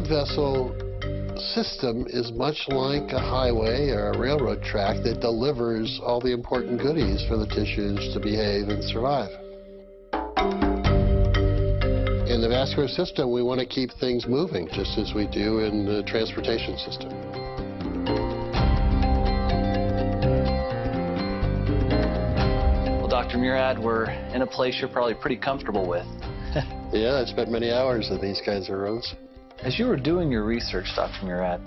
blood vessel system is much like a highway or a railroad track that delivers all the important goodies for the tissues to behave and survive. In the vascular system, we want to keep things moving, just as we do in the transportation system. Well, Dr. Murad, we're in a place you're probably pretty comfortable with. Yeah, I spent many hours in these kinds of rooms. As you were doing your research, Dr. Murad,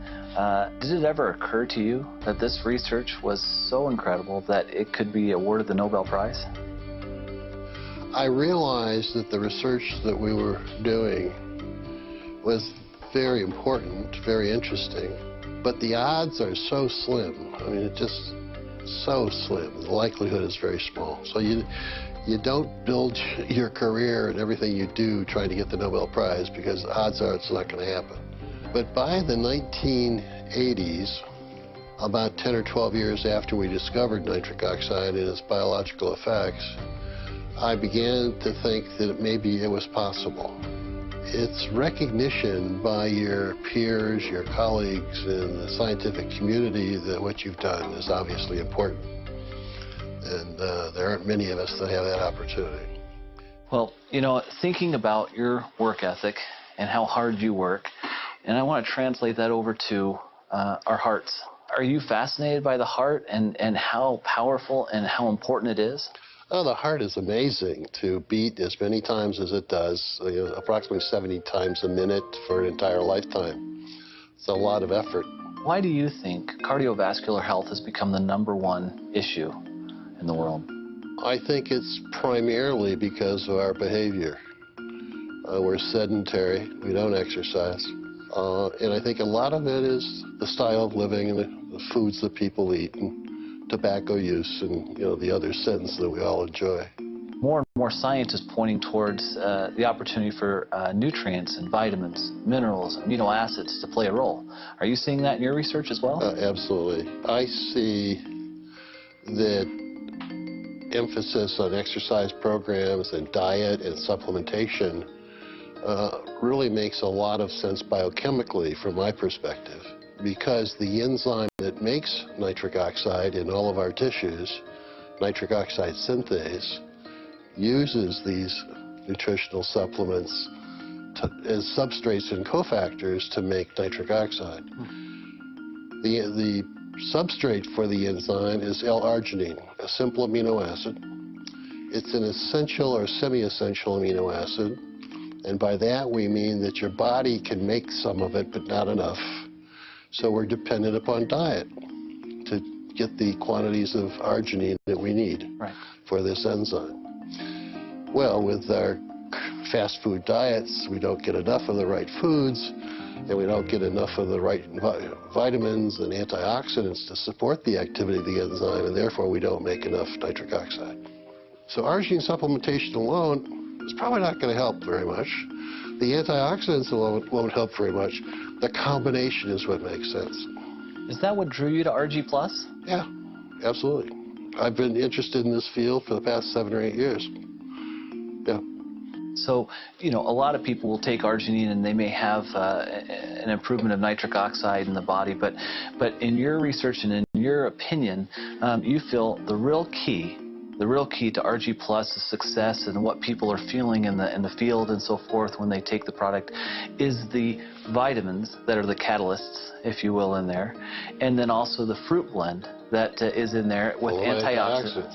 did it ever occur to you that this research was so incredible that it could be awarded the Nobel Prize? I realized that the research that we were doing was very important, very interesting, but the odds are so slim. I mean, it's just so slim. The likelihood is very small. So you don't build your career and everything you do trying to get the Nobel Prize, because the odds are it's not going to happen. But by the 1980s, about 10 or 12 years after we discovered nitric oxide and its biological effects, I began to think that maybe it was possible. It's recognition by your peers, your colleagues in the scientific community that what you've done is obviously important. And there aren't many of us that have that opportunity. Well, you know, thinking about your work ethic and how hard you work, and I want to translate that over to our hearts. Are you fascinated by the heart and how powerful and how important it is? Oh, the heart is amazing to beat as many times as it does, approximately 70 times a minute for an entire lifetime. It's a lot of effort. Why do you think cardiovascular health has become the #1 issue in the world? I think it's primarily because of our behavior. We're sedentary, we don't exercise, and I think a lot of it is the style of living and the foods that people eat and tobacco use and the other sins that we all enjoy. More and more science is pointing towards the opportunity for nutrients and vitamins, minerals, amino acids to play a role. Are you seeing that in your research as well? Absolutely. I see that emphasis on exercise programs and diet and supplementation really makes a lot of sense biochemically from my perspective, because the enzyme that makes nitric oxide in all of our tissues, nitric oxide synthase, uses these nutritional supplements as substrates and cofactors to make nitric oxide. The substrate for the enzyme is L-arginine, a simple amino acid. It's an essential or semi-essential amino acid, and by that we mean that your body can make some of it, but not enough. So we're dependent upon diet to get the quantities of arginine that we need for this enzyme. Well, with our fast food diets, we don't get enough of the right foods, and we don't get enough of the right vitamins and antioxidants to support the activity of the enzyme, and therefore we don't make enough nitric oxide. So arginine supplementation alone is probably not going to help very much. The antioxidants alone won't help very much. The combination is what makes sense. Is that what drew you to RG+? Yeah, absolutely. I've been interested in this field for the past 7 or 8 years. Yeah. So, a lot of people will take arginine and they may have an improvement of nitric oxide in the body, but in your research and in your opinion, you feel the real key to RG+ is success and what people are feeling in the field and so forth when they take the product is the vitamins that are the catalysts, if you will, in there, and then also the fruit blend that is in there with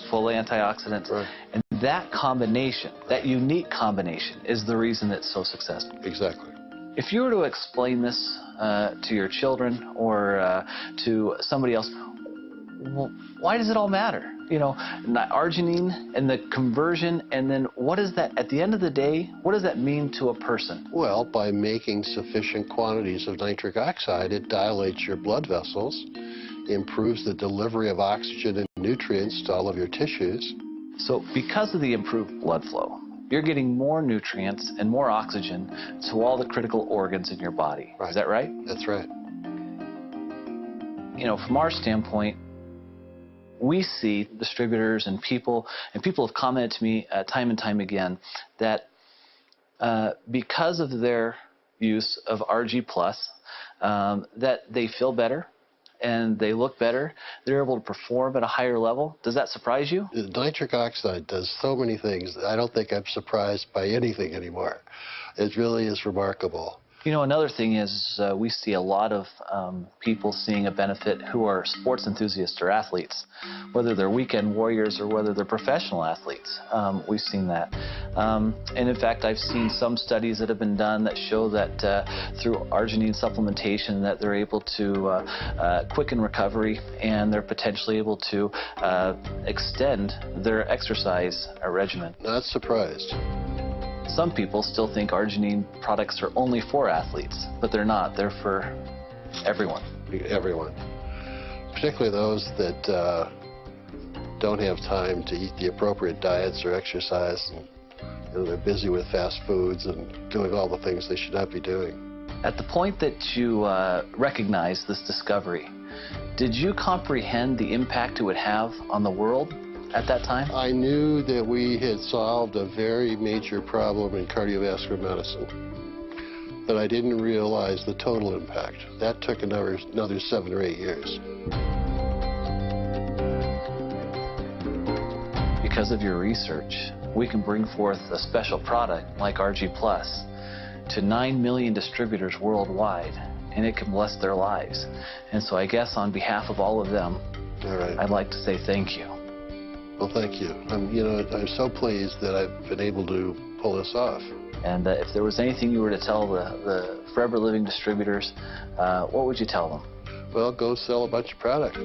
full antioxidants. Right. And that combination, that unique combination, is the reason it's so successful. Exactly. If you were to explain this to your children or to somebody else, well, why does it all matter? Arginine and the conversion, and then what is that, at the end of the day, what does that mean to a person? Well, by making sufficient quantities of nitric oxide, it dilates your blood vessels, improves the delivery of oxygen and nutrients to all of your tissues. So because of the improved blood flow, you're getting more nutrients and more oxygen to all the critical organs in your body. Right. Is that right? That's right. From our standpoint, we see distributors and people have commented to me time and time again that because of their use of RG Plus, that they feel better and they look better. They're able to perform at a higher level. Does that surprise you? Nitric oxide does so many things. I don't think I'm surprised by anything anymore. It really is remarkable. You know, another thing is we see a lot of people seeing a benefit who are sports enthusiasts or athletes, whether they're weekend warriors or whether they're professional athletes. We've seen that. And in fact, I've seen some studies that have been done that show that through arginine supplementation that they're able to quicken recovery and they're potentially able to extend their exercise regimen. Not surprised. Some people still think arginine products are only for athletes, but they're not. They're for everyone. Everyone. Particularly those that don't have time to eat the appropriate diets or exercise. And they're busy with fast foods and doing all the things they should not be doing. At the point that you recognized this discovery, did you comprehend the impact it would have on the world at that time? I knew that we had solved a very major problem in cardiovascular medicine, but I didn't realize the total impact. That took another 7 or 8 years. Because of your research, we can bring forth a special product like RG Plus to 9 million distributors worldwide, and it can bless their lives. And so I guess on behalf of all of them, I'd like to say thank you. Well, thank you. I'm so pleased that I've been able to pull this off. And if there was anything you were to tell the Forever Living distributors, what would you tell them? Well, go sell a bunch of product.